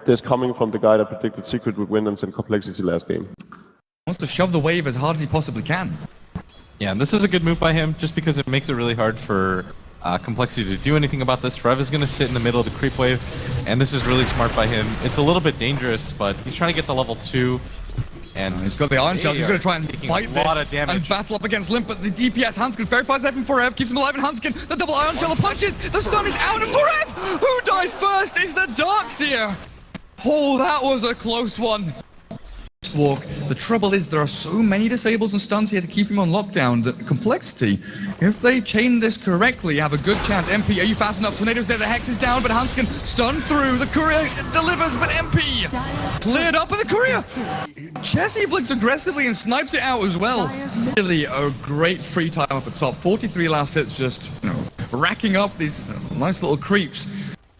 this coming from the guy that predicted Secret would win and send Complexity last game. Wants to shove the wave as hard as he possibly can. Yeah, and this is a good move by him, just because it makes it really hard for Complexity to do anything about this. Rev is going to sit in the middle of the creep wave, and this is really smart by him. It's a little bit dangerous, but he's trying to get to level 2. And he's got the Iron Charge. He's going to try and fight this and battle up against Limp, but the DPS Hanskin verifies that from Forever, keeps him alive, and Hanskin, the double Iron Shell punches, the stun is out, and Forever! Who dies first is the Darkseer! Oh, that was a close one. Walk. The trouble is there are so many disables and stuns here to keep him on lockdown that Complexity, if they chain this correctly, have a good chance. MP, are you fast enough? Tornado's there, the Hex is down, but Hanskin stunned through. The Courier delivers, but MP cleared up with the Courier. Chessie blinks aggressively and snipes it out as well. Really a great free time up at top. 43 last hits, just racking up these nice little creeps.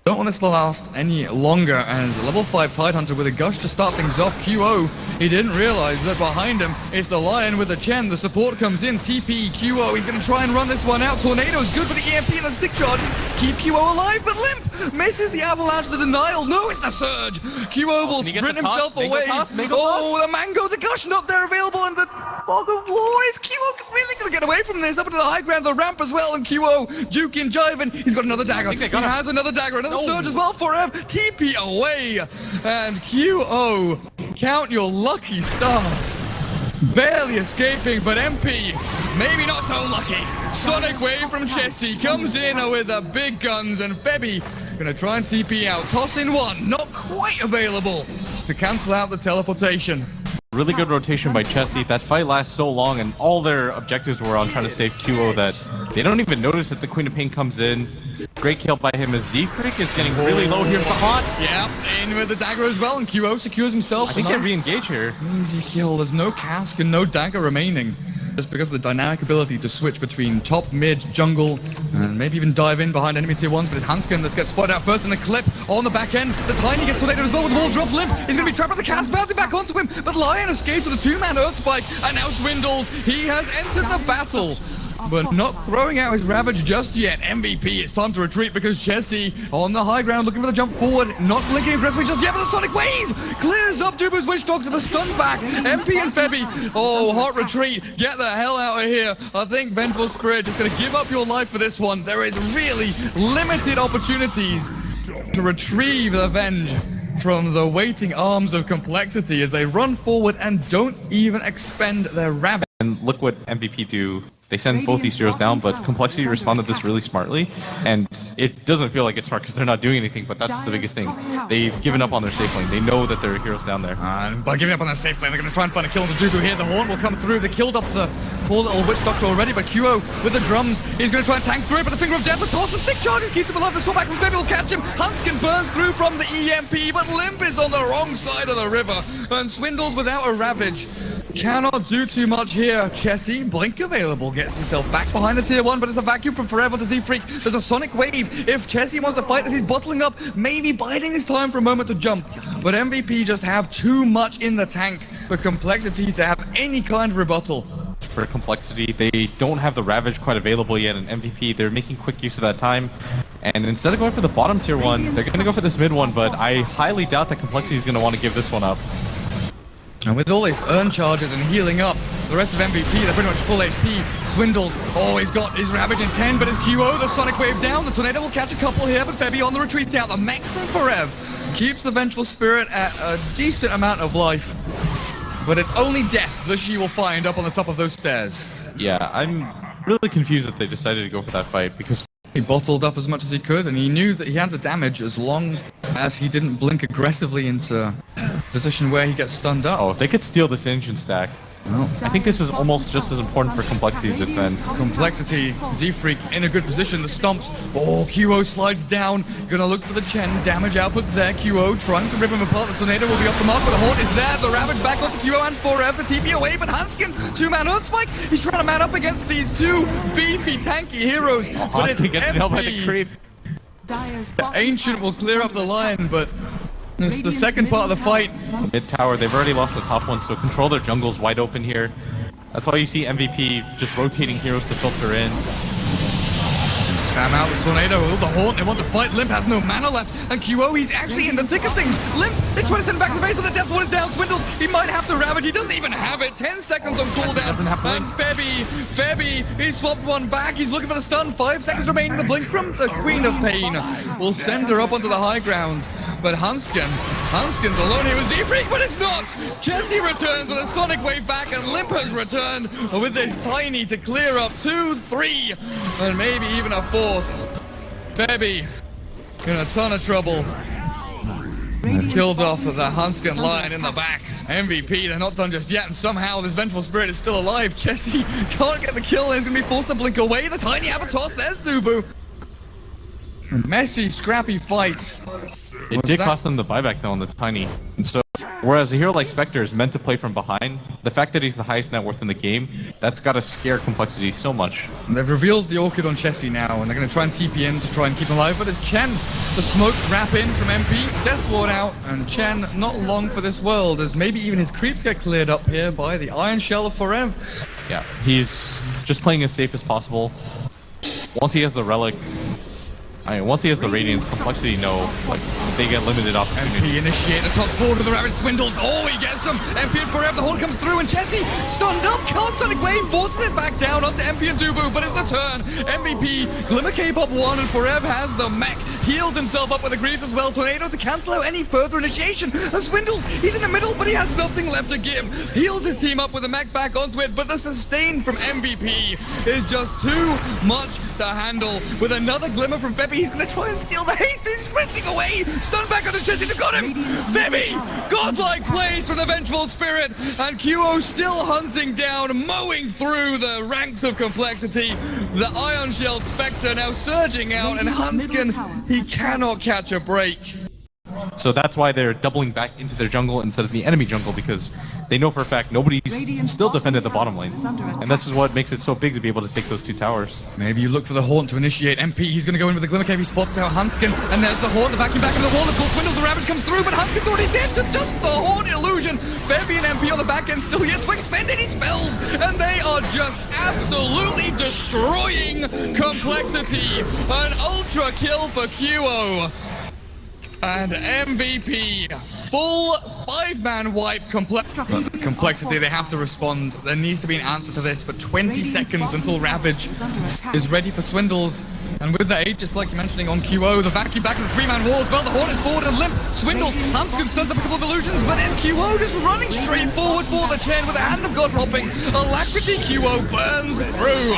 Don't want this to last any longer, and level 5 Tidehunter with a gush to start things off. QO, he didn't realize that behind him is the Lion with the Chen. The support comes in. TP, QO, he's going to try and run this one out. Tornado's good for the EMP and the stick charges. Keep QO alive, but Limp misses the avalanche, the denial. No, it's the surge. QO will sprint himself away. Oh, the Mango, the gush not there available, and the Fog of War. Is QO really going to get away from this? Up into the high ground, the ramp as well, and QO juking, jiving. He's got another dagger. He has another dagger, another surge as well for him. TP away, and QO, count your lucky stars. Barely escaping, but MP, maybe not so lucky. Sonic Wave from Chessie comes in with the big guns, and Febby gonna try and TP out. Toss in one, not quite available to cancel out the teleportation. Really good rotation by Chessie. That fight lasts so long, and all their objectives were on trying to save QO that they don't even notice that the Queen of Pain comes in. Great kill by him as Z-Freak is getting really low here for Hot. Yeah, in with the dagger as well, and QO secures himself. I think they re-engage here. Easy kill. There's no cask and no dagger remaining. Just because of the dynamic ability to switch between top, mid, jungle, and maybe even dive in behind enemy tier 1s, but it's Hanskin that gets spotted out first in the clip on the back end. The Tiny gets Tornado as well with the wall drop. Limp. He's going to be trapped by the cast, bouncing back onto him, but Lion escapes with a 2-man Earth Spike, and now Swindles. He has entered the battle, but not throwing out his Ravage just yet. MVP, it's time to retreat because Chessie on the high ground looking for the jump forward, not blinking aggressively just yet, but the Sonic Wave clears up Dubu's Witch Dog to the stun back. MP and Febby, oh, hot retreat, get the hell out of here. I think Vengeful Spirit is going to give up your life for this one. There is really limited opportunities to retrieve the Venge from the waiting arms of Complexity as they run forward and don't even expend their Ravage. And look what MVP do. They send both these heroes down, but Complexity responded this really smartly, and it doesn't feel like it's smart because they're not doing anything, but that's the biggest thing. They've given up on their safe lane. They know that there are heroes down there. And by giving up on their safe lane, they're going to try and find a kill on the Dooku here. The Horn will come through. They killed off the poor little Witch Doctor already, but QO with the drums, he's going to try and tank through it, but the Finger of Death, the toss, the stick charges, keeps him alive. The swap back from Febby will catch him. Hanskin burns through from the EMP, but Limp is on the wrong side of the river, and Swindles without a Ravage cannot do too much here. Chessie, blink available, gets himself back behind the tier 1, but it's a vacuum from Forever to Z-Freak. There's a Sonic Wave. If Chessie wants to fight this, he's bottling up, maybe biding his time for a moment to jump. But MVP just have too much in the tank for Complexity to have any kind of rebuttal. For Complexity, they don't have the Ravage quite available yet, and MVP, they're making quick use of that time. And instead of going for the bottom tier 1, they're going to go for this mid one, but I highly doubt that Complexity is going to want to give this one up. And with all his earn charges and healing up, the rest of MVP, they're pretty much full HP. Swindles, oh, he's got his Ravage in 10, but his QO, the Sonic Wave down. The Tornado will catch a couple here, but Febby on the retreat out. The mech from Forever keeps the Vengeful Spirit at a decent amount of life. But it's only death that she will find up on the top of those stairs. Yeah, I'm really confused that they decided to go for that fight, because he bottled up as much as he could, and he knew that he had the damage as long as he didn't blink aggressively into a position where he gets stunned up. Oh, they could steal this engine stack. Well, I think this is almost just as important for Complexity to defend. Complexity, Z-Freak in a good position, the stomps. Oh, QO slides down, gonna look for the Chen, damage output there. QO trying to rip him apart, the Tornado will be off the mark, but the Haunt is there, the Ravage back onto QO and Forever, the TP away, but Hanskin, 2-man Earth Spike, he's trying to man up against these two beefy, tanky heroes, but it's empty. The Ancient will clear up the line, but it's the second part of the fight. Mid tower, they've already lost the top one, so control their jungle's wide open here. That's why you see MVP just rotating heroes to filter in. Spam out the Tornado, the Haunt, they want to fight. Limp has no mana left, and QO, he's actually in the thick of things. Limp seconds on cooldown. And Febby, he swapped one back. He's looking for the stun. 5 seconds remaining. The blink from the Queen of Pain will send her up onto the high ground. But Hanskin's alone here with Z-Freak, but it's not! Jesse returns with a Sonic Wave back, and Limp has returned with this Tiny to clear up 2, 3, and maybe even a 4th. Febby in a ton of trouble. Killed off the Hanskin line in the back. MVP, they're not done just yet, and somehow this Vengeful Spirit is still alive. Jesse can't get the kill, and he's going to be forced to blink away. The Tiny have a toss. There's Dubu. Messy, scrappy fight. It did cost them the buyback though on the Tiny. And so, whereas a hero like Spectre is meant to play from behind, the fact that he's the highest net worth in the game, that's got to scare Complexity so much. And they've revealed the Orchid on Chessie now, and they're going to try and TP in to try and keep him alive. But it's Chen, the smoke wrap in from MP, Death Ward out, and Chen not long for this world, as maybe even his creeps get cleared up here by the Iron Shell of Forev. Yeah, he's just playing as safe as possible. Once he has the Relic, once he has the Radiance, Complexity like, they get limited opportunity. MP initiate the toss forward with the Ravage Swindles. Oh, he gets them. MP and Forever, the horn comes through, and Chessie stunned up. Can't Sonic Wave, forces it back down onto MP and Dubu, but it's the turn. MVP, Glimmer Cape up 1, and Forever has the mech. Heals himself up with the Greaves as well. Tornado to cancel out any further initiation. And Swindles, he's in the middle, but he has nothing left to give. Heals his team up with the mech back onto it, but the sustain from MVP is just too much to handle. With another Glimmer from Febby, he's going to try and steal the haste. He's sprinting away. Stun back on the Chessie. They got him. Febby, godlike plays from the Vengeful Spirit. And QO still hunting down, mowing through the ranks of Complexity. The Iron Shelled Spectre now surging out, and Hanskin, he cannot catch a break. So that's why they're doubling back into their jungle instead of the enemy jungle, because they know for a fact nobody's still defended the bottom lane. And this is what makes it so big to be able to take those 2 towers. Maybe you look for the Haunt to initiate MP. He's going to go in with the Glimmer Cave. He spots out Hanskin, and there's the Haunt, the vacuum back in the wall. The full Swindle, the Ravage comes through, but Hanskin's already dead to just the Haunt illusion. Febby and MP on the back end still yet to expend any spells, and they are just absolutely destroying Complexity. An ultra kill for QO. And MVP, full 5-man wipe. Complexity, they have to respond. There needs to be an answer to this, but 20 seconds until Ravage is ready for Swindles. And with the 8, just like you're mentioning on QO, the vacuum back in the 3-man wall as well. The Hornet is forward and Limp. Swindles, Hanskin stuns up a couple of illusions, but then QO just running straight forward for the Chen with a Hand of God popping. Alacrity, QO burns through.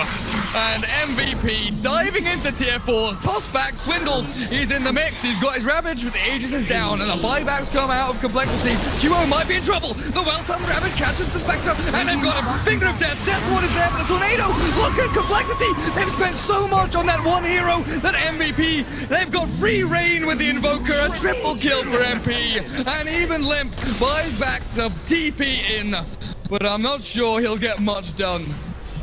And MVP diving into tier 4s. Toss back, Swindles, he's in the mix. He's got his Ravage, but the Aegis is down, and the buybacks come out of Complexity. QO might be in trouble. The well-timed Ravage catches the Spectre, and they've got a Finger of Death. Death Ward is there for the Tornado. Look at Complexity. They've spent so much on that one hero that MVP, they've got free reign with the Invoker. A triple kill for MP, and even Limp buys back to TP in, but I'm not sure he'll get much done.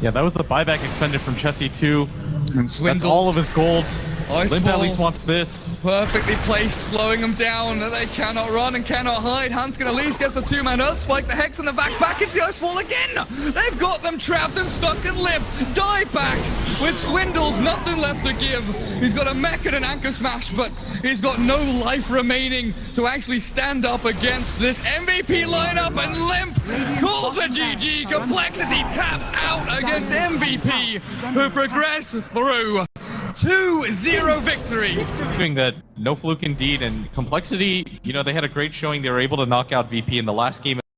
Yeah, that was the buyback expended from Chessie too. And That's all of his gold. Limp at least wants this. Perfectly placed, slowing them down. They cannot run and cannot hide. Hanskin at least gets the 2-man Earth Spike. The Hex in the back into the Ice Wall again. They've got them trapped and stuck and Limp. Dive back with Swindles, nothing left to give. He's got a mech and an Anchor Smash, but he's got no life remaining to actually stand up against this MVP lineup, and Limp calls the GG. Complexity taps out against MVP, who progress through 2-0 victory. Doing that, no fluke indeed, and Complexity, they had a great showing. They were able to knock out VP in the last game.